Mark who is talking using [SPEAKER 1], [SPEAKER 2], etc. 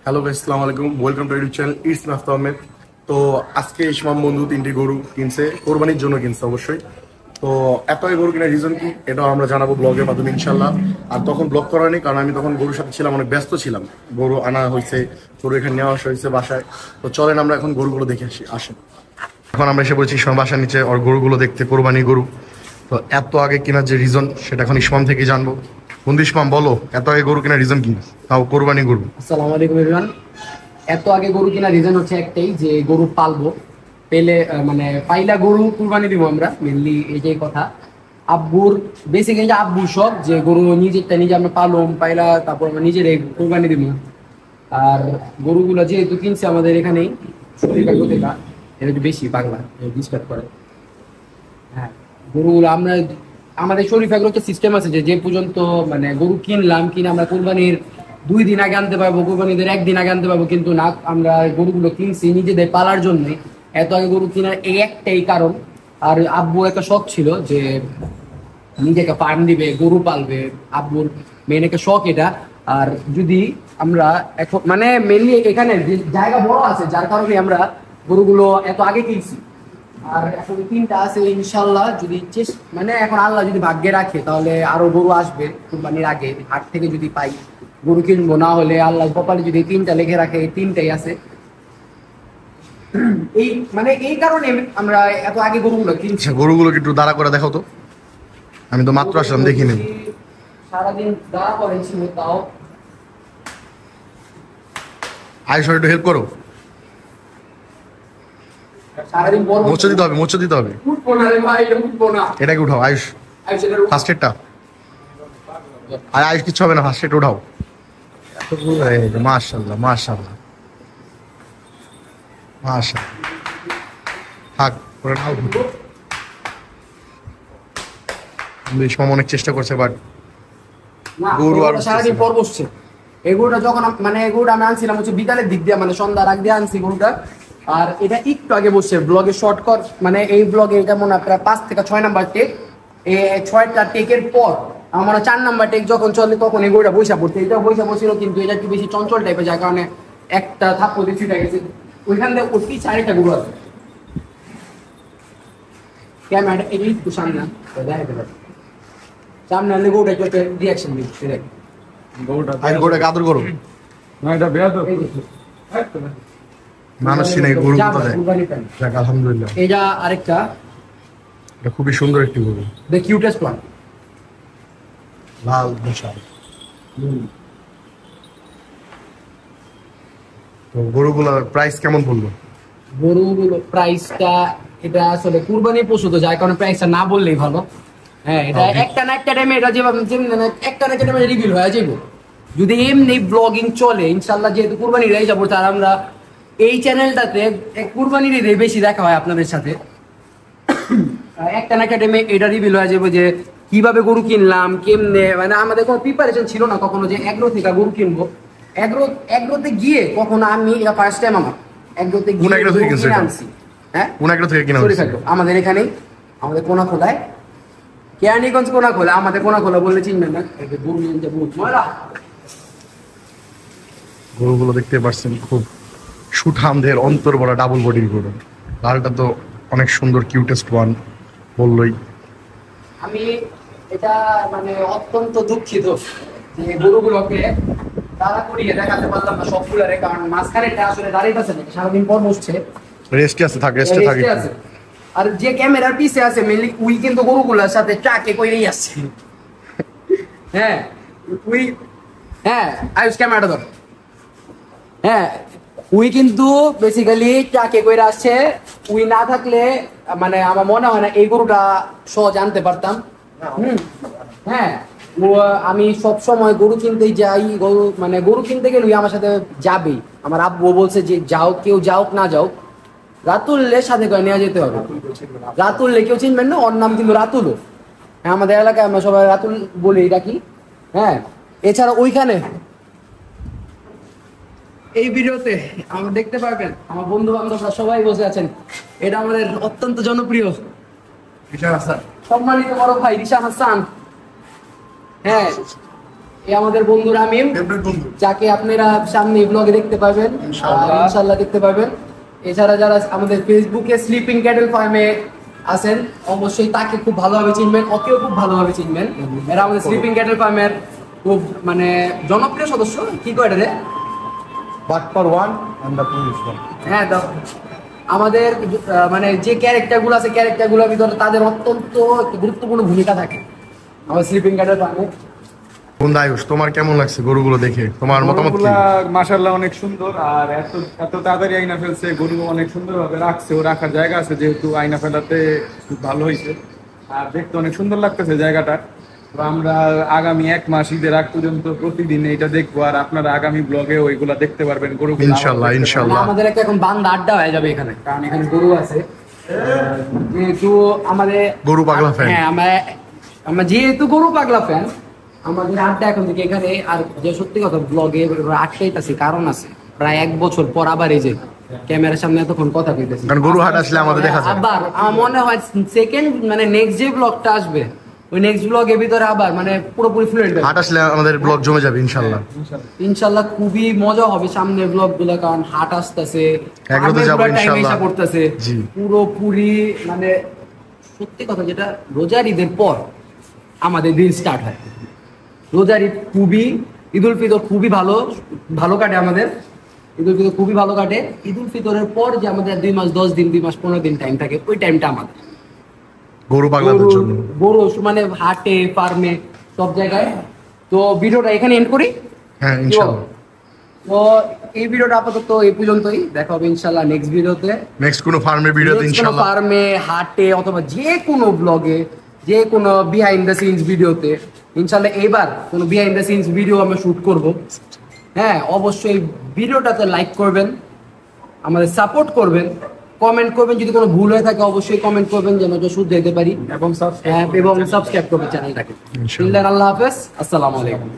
[SPEAKER 1] Hello guys, আসসালামু আলাইকুম। Welcome to YouTube channel it's Nafta Ahmed. তো আজকে ইসমাম বন্ধু 3টি গরু কিনছে, কোরবানির জন্য কিনছে অবশ্যই। তো এত আগে গরু কেনার রিজন কি এটাও আমরা জানাবো ব্লগের মাধ্যমে ইনশাল্লাহ। আর তখন ব্লগ করা হয়নি কারণ আমি তখন গরুর সাথে ছিলাম, অনেক ব্যস্ত ছিলাম। গরু আনা হয়েছে, গরু এখানে নেওয়া আসা হয়েছে বাসায়। তো চলেন আমরা এখন গরুগুলো দেখে আসেন। এখন আমরা এসে বলছি ইসমাম বাসার নিচে ওর গরুগুলো দেখতে, কোরবানির গরু। তো এত আগে কেনার যে রিজন সেটা এখন ইসমাম থেকে জানবো। বন্ধু ইসমাম বলো, এত আগে গরু কেনার রিজন কি? তাও কোরবানি গরু।
[SPEAKER 2] আসসালামু আলাইকুম এভরিওয়ান। এত আগে গরু কেনার রিজন হচ্ছে একটাই, যে গরু পালবো, পেলে মানে পাইলা গরু কুরবানি দিব আমরা, মেনলি এইটাই কথা। আব্বুর বেসিক্যালি আব্বুর সব যে গরু নিজেরটা নিজে আমরা পালম পাইলা, তারপর আমরা নিজেরাই কুরবানি দিব। আর গরুগুলো যেহেতু কিনছে আমাদের এখানেই শরীফা গোতেকা, এটা একটু বেশি বাংলা ডিস্টার্ব করে। হ্যাঁ, গরুগুলো আমরা আমাদের শরীফাগুলো একটা সিস্টেম আছে যে পর্যন্ত মানে গরু কিনলাম কিনে আমরা কোরবানির 2 দিন আগে আনতে পারবো, কোরবানিদের 1 দিন আগে আনতে পারবো, কিন্তু না, আমরা গরুগুলো কিনছি নিজেদের পালার জন্যই। এত আগে গরু কেনার এই একটাই কারণ। আর আব্বু একটা শখ ছিল যে নিজেকে ফার্ম দিবে, গরু পালবে, আব্বুর মেন একটা শখ এটা। আর যদি আমরা এখন মানে মেনলি এখানে জায়গা বড় আছে, যার কারণে আমরা গরুগুলো এত আগে কিনছি। আর এখন 3টা আছে ইনশাল্লাহ, যদি মানে এখন আল্লাহ যদি ভাগ্যে রাখে তাহলে আরো গরু আসবে কুরবানির আগে। হাট থেকে যদি পাই গরু কিনবো, না হলে আল্লাহ কপালে যদি 3টা লিখে রাখে, এই 3টাই আছে। এই মানে এই কারণে আমরা এত আগে গরুগুলো কিনছি।
[SPEAKER 1] গরুগুলো একটু দাঁড়া করে দেখো তো, আমি তো মাত্র আসলাম, দেখি নেব।
[SPEAKER 2] সারাদিন দাঁড়া করেছি, তাও
[SPEAKER 1] আয়ুষ একটু হেল্প করো।
[SPEAKER 2] সারাদিন
[SPEAKER 1] মোচা দিতে হবে, মোচা দিতে হবে।
[SPEAKER 2] উঠবো না রে ভাই, উঠবো না।
[SPEAKER 1] এটাকে উঠাও আয়ুষ, ফার্স্ট এডটা। আর আয়ুষ কিচ্ছু হবে না, ফার্স্ট এড উঠাও। মাশাআল্লাহ মাশাআল্লাহ মাশাআল্লাহ। থাক করে নাও। ইসমাম অনেক চেষ্টা করছে, বাট গরু আর
[SPEAKER 2] সারাদিন পর বসছে। এই গরুটা যখন মানে এই গরুটা আমি আনছিলাম হচ্ছে বিকালের দিক দিয়ে, মানে সন্ধ্যার আগ দিয়ে আনছি গরুটা। আর এটা একটু আগে বসছে ব্লগে শর্টকাট, মানে এই ব্লগে এটা মনে হয় প্রায় 5 থেকে 6 নাম্বার টেক। এই 6টা টেকের পর আমার 4 নাম্বার টেক যখন চলে তখন এই গরুটা বৈশা পড়ছে। এটা বৈশা বসছিল, কিন্তু এটা একটু বেশি চঞ্চল টাইপের, যার কারণে একটা থাপ্পড় দিয়ে ছুটে গেছে। ওইখান থেকে ওটি 4টা গরু আছে। ক্যামেরাটা এই একটু সামনে দেখাতে পারে, সামনে আনলে গরুটা একটু রিয়াকশন দিচ্ছে।
[SPEAKER 1] গরুটাকে আদর করো। মানুষ চিনে গরু কোথা যায়। যাক আলহামদুলিল্লাহ।
[SPEAKER 2] এটা আরেকটা,
[SPEAKER 1] এটা খুবই সুন্দর একটি গরু,
[SPEAKER 2] দ্য কিউটেস্ট ওয়ান,
[SPEAKER 1] লাল বিশাল। তো গরুগুলোর প্রাইস কেমন পড়লো?
[SPEAKER 2] গরুগুলো প্রাইসটা এটা আসলে কুরবানি পশু তো, যার কারণে প্রাইসটা না বললেই ভালো। হ্যাঁ, এটা একটা না একটা টাইমে এটা যেভাবে একটা না একটা টাইমে রিভিল হয়ে যাবে। যদি এমনি ব্লগিং চলে ইনশাল্লাহ, যেহেতু কুরবানির এই যাবো, তার আমরা এই চ্যানেলটাতে কুরবানির বেশি দেখা হয় আপনাদের সাথে। একটা না একটা টাইমে এটা রিভিল হয়ে যাবে যে কিভাবে গরু কিনলাম, কেমনে, মানে আমাদের কোনো প্রিপারেশন ছিল না কখনো যে এগ্রো থেকে গরু কিনবো। এগ্রোতে গিয়ে কখনো আমি এটা ফার্স্ট টাইম আমার এগ্রোতে গিয়ে কিনে আনছি। হ্যাঁ,
[SPEAKER 1] কোন এগ্রো থেকে কিনা হয়েছে?
[SPEAKER 2] আমাদের এখানেই, আমাদের কোনাখোলায়, কেরানীগঞ্জ কোনাখোলা। আমাদের কোনাখোলা বললে চিনবেন না।
[SPEAKER 1] গরুগুলো দেখতে পাচ্ছেন, খুব সুঠামদের, অন্তর বড়, ডাবল বডির গরু। লালটা তো অনেক সুন্দর, কিউটেস্ট ওয়ান বললই।
[SPEAKER 2] আমি এটা মানে অত্যন্ত দুঃখিত যে গরুগুলোকে দাঁড়া করিয়ে দেখাতে পারলাম না সবগুলারে, কারণ মাঝখানে আসলে দাঁড়িয়ে আছে নাকি, সারাদিন পর বসছে,
[SPEAKER 1] রেস্টে আছে, থাক রেস্টে থাকে।
[SPEAKER 2] আর যে ক্যামেরার পিছে আছে মেনলি উই কিন্তু গরুগুলোর সাথে ট্রাকে কইরেই আসছে। হ্যাঁ উই, হ্যাঁ আয়ুষ ক্যামেরাটা ধর। হ্যাঁ, উই কিন্তু বেসিক্যালি ট্রাকে কইরা আসছে। উই না থাকলে মানে আমার মনে হয় না এই গরুটা সহজ আনতে পারতাম। হ্যাঁ, আমি সব সময় গরু কিনতে যাই, গরু মানে গরু কিনতে গেলে আমার সাথে যাবেই। আমার আব্বু বলছে যে যাও, কেউ যাও না যাও, রাতুলের সাথে করে নিয়ে যেতে হবে। রাতুললে কেউ চিনবেন না, ওর নাম কিন্তু রাতুলও। হ্যাঁ, আমাদের এলাকায় আমরা সবাই রাতুল বলি ডাকি। হ্যাঁ, এছাড়া ওইখানে এই ভিডিওতে আমরা দেখতে পারবেন আমার বন্ধু বান্ধবরা সবাই বসে আছেন। এটা আমাদের অত্যন্ত জনপ্রিয় রিশান হাসান, সম্মানিত বড় ভাই রিশান হাসান। হ্যাঁ, এই আমাদের বন্ধু রামিম,
[SPEAKER 1] ফেভারিট বন্ধু।
[SPEAKER 2] যাকে আপনারা সামনে ব্লগে দেখতে পাবেন, ইনশাআল্লাহ দেখতে পাবেন। এছাড়া যারা আমাদের ফেসবুকে স্লিপিং ক্যাটেল ফার্মে আছেন, অবশ্যই তাকে খুব ভালোভাবে চিনবেন, ওকেও খুব ভালোভাবে চিনবেন। এরা আমাদের স্লিপিং ক্যাটেল ফার্মের খুব মানে জনপ্রিয় সদস্য। কি কয় রে?
[SPEAKER 1] বাটপার 1 and the police 1।
[SPEAKER 2] হ্যাঁ, আমাদের মানে যে ক্যারেক্টারগুলো আছে, ক্যারেক্টারগুলোর ভিতরে তাদের অত্যন্ত গুরুত্বপূর্ণ ভূমিকা থাকে আমার স্লিপিং ক্যাটেল ফার্মে।
[SPEAKER 1] বন্ধু আয়ুষ, তোমার কেমন লাগছে গরুগুলো দেখে? তোমার মতামত কি?
[SPEAKER 3] মাশাআল্লাহ অনেক সুন্দর, আর এত এত তাড়াতাড়ি আইনা ফেলছে, গরু অনেক সুন্দরভাবে রাখছে, ও রাখার জায়গা আছে যেহেতু, আইনা ফেলাতে খুব ভালো হয়েছে আর দেখতে অনেক সুন্দর লাগতেছে জায়গাটা। তো আমরা আগামী 1 মাস ঈদের আগ পর্যন্ত প্রতিদিন এটা দেখবো, আর আপনারা আগামী ব্লগে ওইগুলা দেখতে পারবেন গরু।
[SPEAKER 1] ইনশাআল্লাহ ইনশাআল্লাহ
[SPEAKER 2] আমাদের একটা এখন বান্দা আড্ডা হয়ে যাবে এখানে, কারণ এখানে গরু আছে। যেহেতু আমাদের
[SPEAKER 1] গরু পাগলা ফ্যান।
[SPEAKER 2] হ্যাঁ, আমরা যেহেতু গরু পাগলা ফ্যান, আমাদের আড্ডা এখন থেকে এখানে। আর যে সত্যি কথা, ব্লগে আটকাইতেছি কারণ আছে, প্রায় 1 বছর পর আবার এই যে ক্যামেরার সামনে এতক্ষণ কথা কইতেছি,
[SPEAKER 1] কারণ গরু হাট আসলে আমাদের দেখা যায়।
[SPEAKER 2] আবার আমার মনে হয় সেকেন্ড মানে নেক্সট যে ব্লগটা আসবে, ওই নেক্সট ব্লগের ভিতরে আবার মানে পুরোপুরি ফ্লুয়েন্ট
[SPEAKER 1] হাট আসলে আমাদের ব্লগ জমে যাবে ইনশাআল্লাহ।
[SPEAKER 2] ইনশাআল্লাহ খুবই মজা হবে সামনের ব্লগ গুলো, কারণ হাট আসতেছে,
[SPEAKER 1] একদম তো যাবো ইনশাআল্লাহ।
[SPEAKER 2] পড়তেছে
[SPEAKER 1] জি।
[SPEAKER 2] পুরোপুরি মানে সত্যি কথা যেটা, রোজার ঈদের পর আমাদের দিন স্টার্ট হয়। রোজার ঈদ খুবই, ঈদ উল ফিতর খুবই ভালো কাটে আমাদের। ঈদ উল ফিতর খুবই ভালো কাটে। ঈদ উল ফিতরের পর যে আমাদের 2 মাস 10 দিন 2 মাস 15 দিন টাইম থাকে, ওই টাইমটা আমাদের
[SPEAKER 1] গরু পাগলাদের জন্য।
[SPEAKER 2] গরু মানে হাটে, ফার্মে, সব জায়গায়। তো ভিডিওটা এখানে এন্ড করি।
[SPEAKER 1] হ্যাঁ ইনশাআল্লাহ।
[SPEAKER 2] তো এই ভিডিওটা আপাতত এই পর্যন্তই, দেখা হবে ইনশাআল্লাহ নেক্সট ভিডিওতে,
[SPEAKER 1] নেক্সট কোনো ফার্মের ভিডিওতে ইনশাআল্লাহ।
[SPEAKER 2] ফার্মে, হাটে অথবা যে কোনো ব্লগে, যে কোনো বিহাইন্ড দ্য সিনস ভিডিওতে ইনশাআল্লাহ। এবার কোনো বিহাইন্ড দ্য সিনস ভিডিও আমরা শুট করব। হ্যাঁ, অবশ্যই ভিডিওটাতে লাইক করবেন, আমাদের সাপোর্ট করবেন, কমেন্ট করবেন। যদি কোনো ভুল হয়ে থাকে অবশ্যই কমেন্ট করবেন, যেন আমরা শুধরে দিতে পারি,
[SPEAKER 3] এবং
[SPEAKER 2] সাবস্ক্রাইব করবেন চ্যানেলটাকে। আল্লাহ হাফেজ, আসসালামু আলাইকুম।